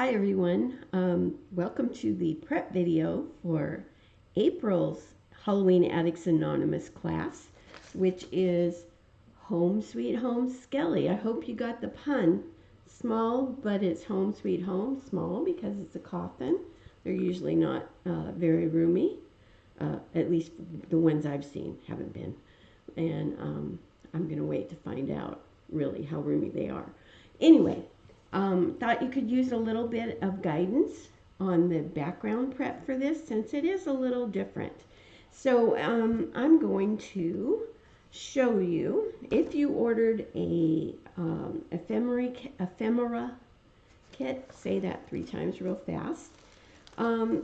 Hi everyone, welcome to the prep video for April's Halloween Addicts Anonymous class, which is Home Sweet Home Skelly. I hope you got the pun. Small, but it's Home Sweet Home. Small because it's a coffin. They're usually not very roomy. At least the ones I've seen haven't been. And I'm going to wait to find out really how roomy they are. Anyway, thought you could use a little bit of guidance on the background prep for this since it is a little different. So I'm going to show you, if you ordered a ephemera kit, say that 3 times real fast,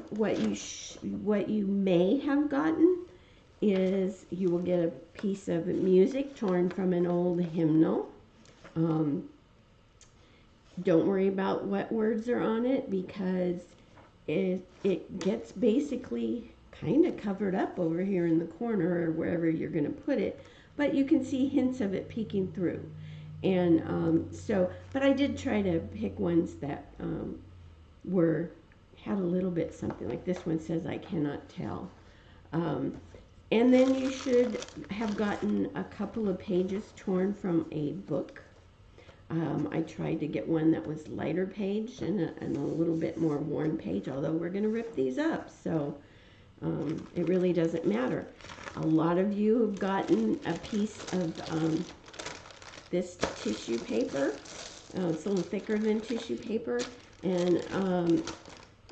what you may have gotten is you will get a piece of music torn from an old hymnal. Don't worry about what words are on it because it gets basically kind of covered up over here in the corner or wherever you're going to put it, but you can see hints of it peeking through. And but I did try to pick ones that had a little bit something, like this one says, "I cannot tell." And then you should have gotten a couple of pages torn from a book. I tried to get one that was lighter page and a little bit more worn page, although we're going to rip these up, so it really doesn't matter. A lot of you have gotten a piece of this tissue paper. It's a little thicker than tissue paper, and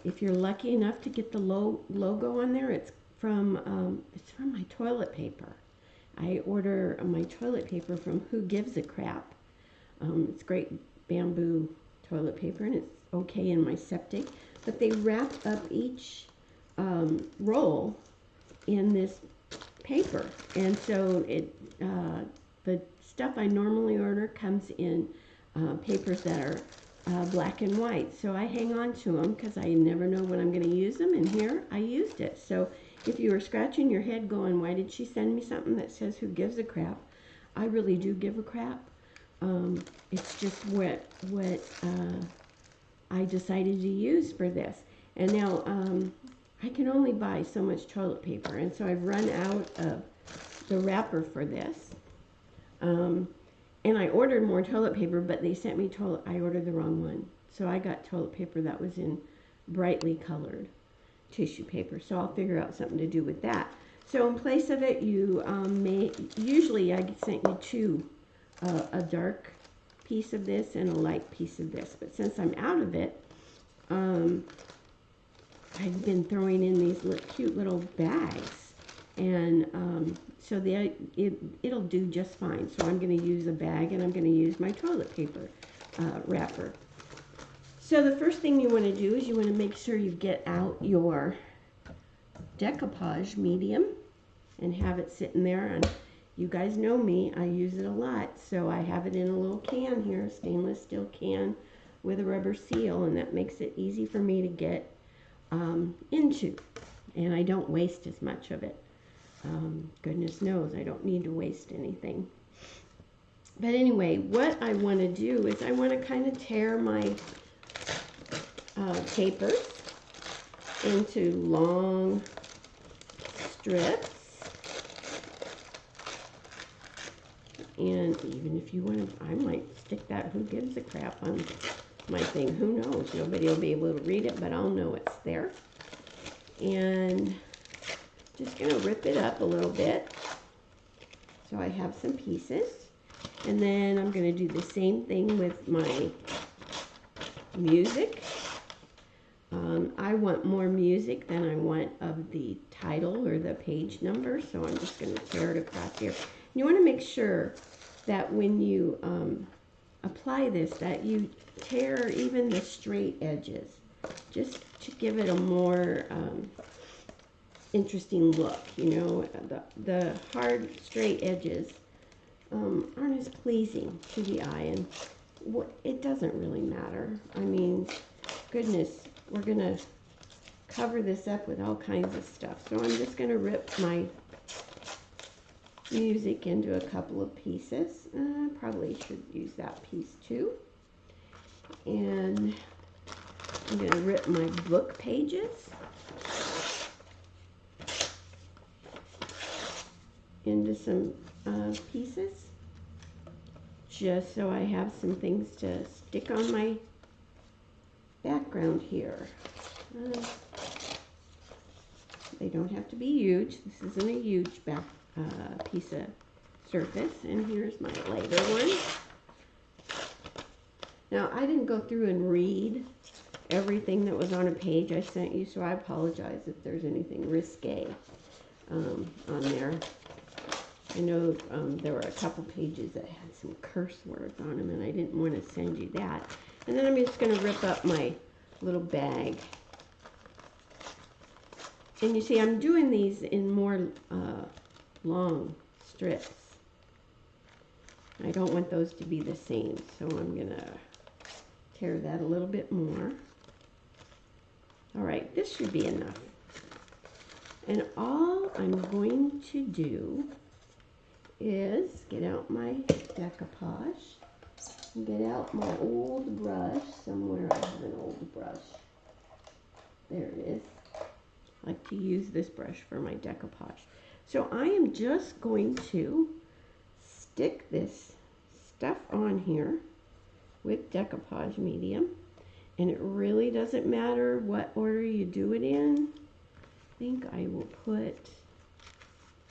if you're lucky enough to get the logo on there, it's from my toilet paper. I order my toilet paper from Who Gives a Crap. It's great bamboo toilet paper, and it's okay in my septic. But they wrap up each roll in this paper, and so the stuff I normally order comes in papers that are black and white. So I hang on to them because I never know when I'm going to use them, and here I used it. So if you were scratching your head going, why did she send me something that says Who Gives a Crap? I really do give a crap. It's just what I decided to use for this. And now I can only buy so much toilet paper, and so I've run out of the wrapper for this. And I ordered more toilet paper, but they sent me I ordered the wrong one. So I got toilet paper that was in brightly colored tissue paper. So I'll figure out something to do with that. So in place of it, you usually I sent you 2. A dark piece of this and a light piece of this, but since I'm out of it, I've been throwing in these cute little bags, and so it'll do just fine. So I'm going to use a bag, and I'm going to use my toilet paper wrapper. So the first thing you want to do is you want to make sure you get out your decoupage medium and have it sitting there. And you guys know me, I use it a lot, so I have it in a little can here, a stainless steel can with a rubber seal, and that makes it easy for me to get into, and I don't waste as much of it. Goodness knows I don't need to waste anything. But anyway, what I want to do is I want to kind of tear my papers into long strips. And even if you want to, I might stick that Who Gives a Crap on my thing. Who knows? Nobody will be able to read it, but I'll know it's there. And just going to rip it up a little bit. So I have some pieces. And then I'm going to do the same thing with my music. I want more music than I want of the title or the page number, so I'm just going to tear it across here. You want to make sure that when you apply this, that you tear even the straight edges, just to give it a more interesting look. You know, the hard straight edges aren't as pleasing to the eye, and it doesn't really matter. I mean, goodness, we're going to cover this up with all kinds of stuff. So I'm just going to rip my music into a couple of pieces. Probably should use that piece too. And I'm going to rip my book pages into some pieces, just so I have some things to stick on my background here. They don't have to be huge. This isn't a huge piece of surface. And here's my lighter one. Now, I didn't go through and read everything that was on a page I sent you, so I apologize if there's anything risque on there. I know there were a couple pages that had some curse words on them, and I didn't want to send you that. And then I'm just going to rip up my little bag. And you see, I'm doing these in more long strips. I don't want those to be the same, so I'm going to tear that a little bit more. All right, this should be enough. And all I'm going to do is get out my decoupage, and get out my old brush. Somewhere I have an old brush. There it is. I like to use this brush for my decoupage. So I am just going to stick this stuff on here with decoupage medium, and it really doesn't matter what order you do it in. I think I will put,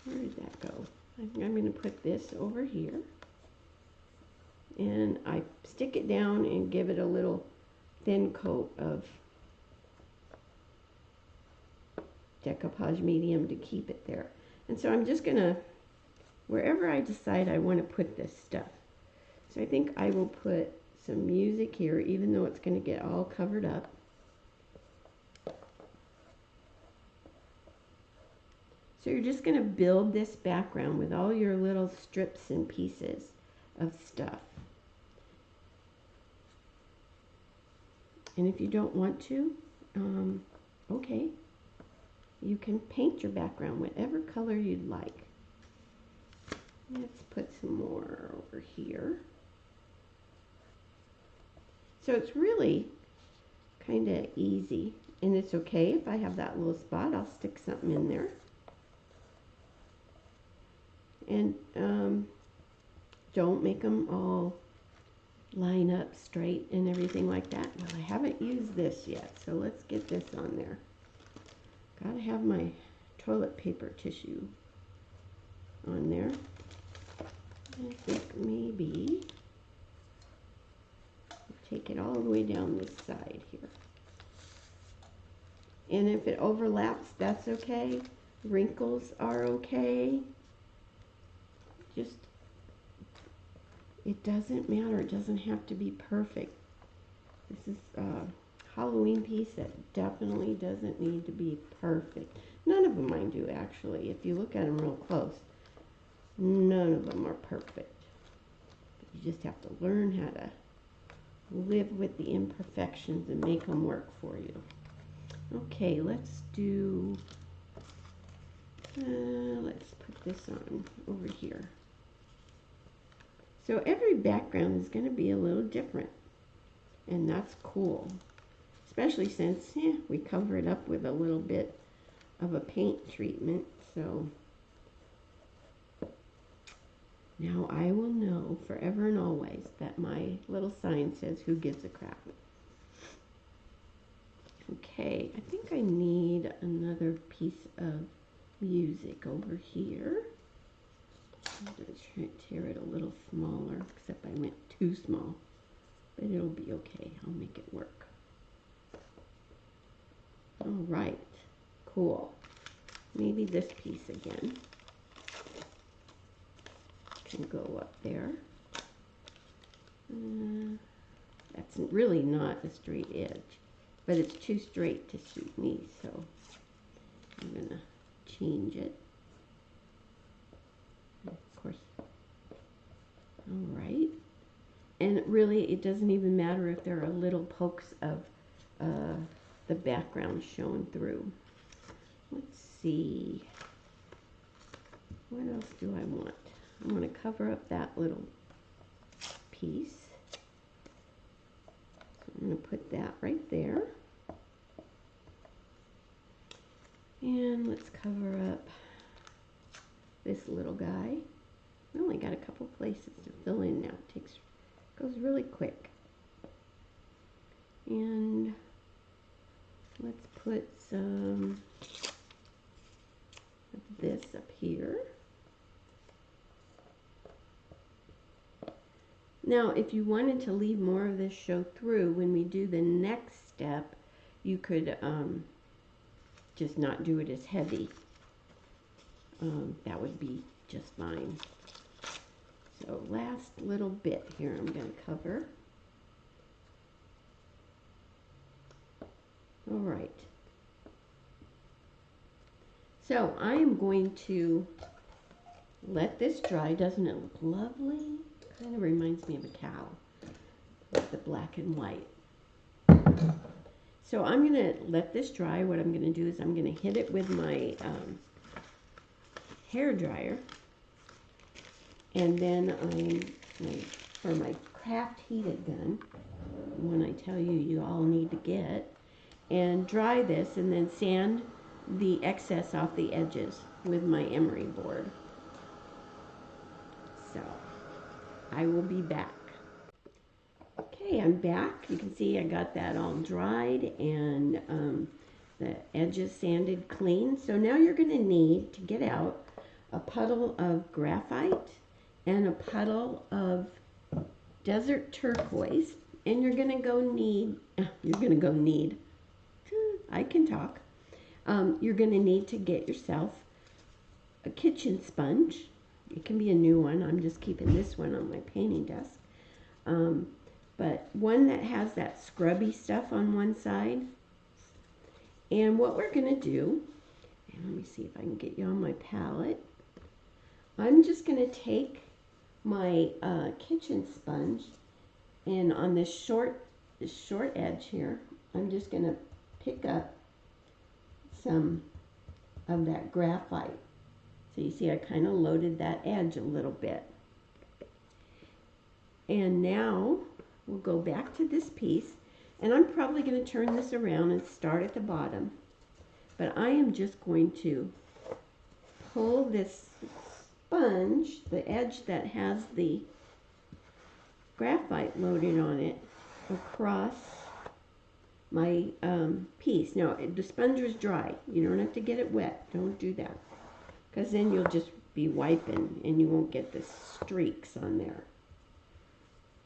where did that go? I think I'm going to put this over here, and I stick it down and give it a little thin coat of decoupage medium to keep it there. And so I'm just going to, wherever I decide I want to put this stuff. So I think I will put some music here, even though it's going to get all covered up. So you're just going to build this background with all your little strips and pieces of stuff. And if you don't want to, okay, you can paint your background whatever color you'd like. Let's put some more over here. So it's really kind of easy, and it's okay if I have that little spot, I'll stick something in there. And don't make them all line up straight and everything like that. Well, I haven't used this yet, so let's get this on there. Gotta have my toilet paper tissue on there. I think maybe take it all the way down this side here. And if it overlaps, that's okay. Wrinkles are okay. Just, it doesn't matter. It doesn't have to be perfect. This is a Halloween piece that definitely doesn't need to be perfect. None of them mine do, actually. If you look at them real close, none of them are perfect. But you just have to learn how to live with the imperfections and make them work for you. Okay, let's do, let's put this on over here. So every background is going to be a little different, and that's cool, especially since we cover it up with a little bit of a paint treatment. So now I will know forever and always that my little sign says, "Who gives a crap?" Okay, I think I need another piece of music over here. I'm going to try to tear it a little smaller, except I went too small. But it'll be okay. I'll make it work. All right, cool. Maybe this piece again can go up there. That's really not a straight edge, but it's too straight to suit me, so I'm going to change it. Of course. All right. And really, it doesn't even matter if there are little pokes of the background shown through. Let's see. What else do I want? I want to cover up that little piece. So I'm going to put that right there. And let's cover up this little guy. We only got a couple places to fill in now. Goes really quick. And let's put some of this up here. Now, if you wanted to leave more of this show through, when we do the next step, you could just not do it as heavy. That would be just fine. So last little bit here I'm going to cover. All right. So I am going to let this dry. Doesn't it look lovely? Kind of reminds me of a cow with the black and white. So I'm going to let this dry. What I'm going to do is I'm going to hit it with my hair dryer. And then for my craft heated gun, one I tell you you all need to get, and dry this and then sand the excess off the edges with my emery board. So I will be back. Okay, I'm back. You can see I got that all dried and the edges sanded clean. So now you're going to need to get out a puddle of graphite and a puddle of desert turquoise, and you're going to go need, I can talk. You're going to need to get yourself a kitchen sponge. It can be a new one. I'm just keeping this one on my painting desk. But one that has that scrubby stuff on one side. And what we're going to do, and let me see if I can get you on my palette. I'm just going to take my kitchen sponge, and on this short edge here, I'm just going to pick up some of that graphite. So you see I kind of loaded that edge a little bit. And now we'll go back to this piece, and I'm probably going to turn this around and start at the bottom. But I am just going to pull this sponge, the edge that has the graphite loaded on it, across my piece. Now, the sponge is dry. You don't have to get it wet. Don't do that, because then you'll just be wiping and you won't get the streaks on there.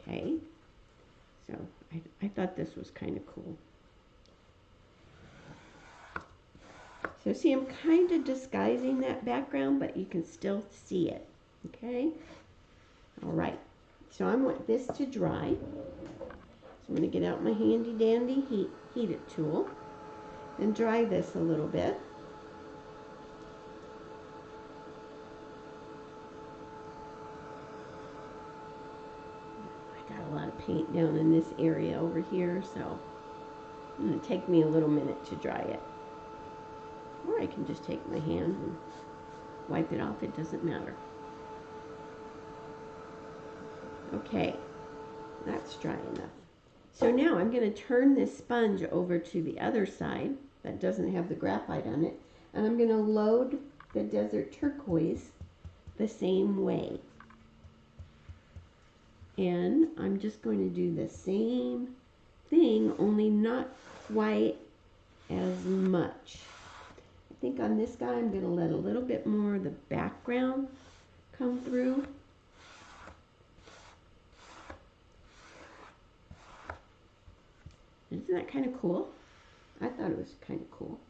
Okay, so I thought this was kind of cool. So see, I'm kind of disguising that background, but you can still see it. Okay, all right. So I want this to dry. So I'm going to get out my handy dandy heat it tool and dry this a little bit. I got a lot of paint down in this area over here, so it's going to take me a little minute to dry it. Or I can just take my hand and wipe it off. It doesn't matter. Okay, that's dry enough. So now I'm going to turn this sponge over to the other side that doesn't have the graphite on it, and I'm going to load the desert turquoise the same way. And I'm just going to do the same thing, only not quite as much. I think on this guy I'm going to let a little bit more of the background come through. Isn't that kind of cool? I thought it was kind of cool.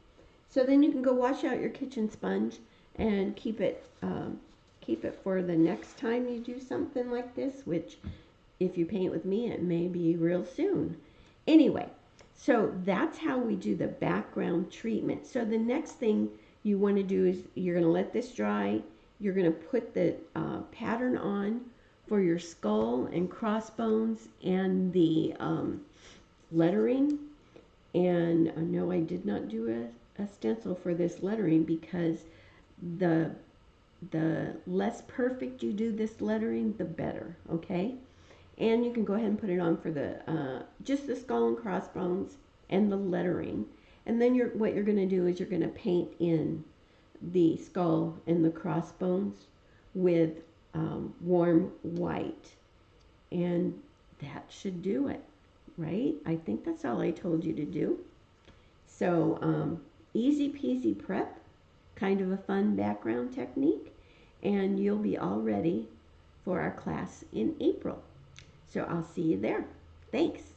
So then you can go wash out your kitchen sponge and keep it for the next time you do something like this, which if you paint with me, it may be real soon. Anyway, so that's how we do the background treatment. So the next thing you want to do is you're going to let this dry. You're going to put the pattern on for your skull and crossbones and the lettering. And no, I did not do a stencil for this lettering, because the less perfect you do this lettering, the better, okay? And you can go ahead and put it on for the just the skull and crossbones and the lettering. And then what you're going to do is you're going to paint in the skull and the crossbones with warm white. And that should do it, right? I think that's all I told you to do. So easy peasy prep, kind of a fun background technique, and you'll be all ready for our class in April. So I'll see you there. Thanks.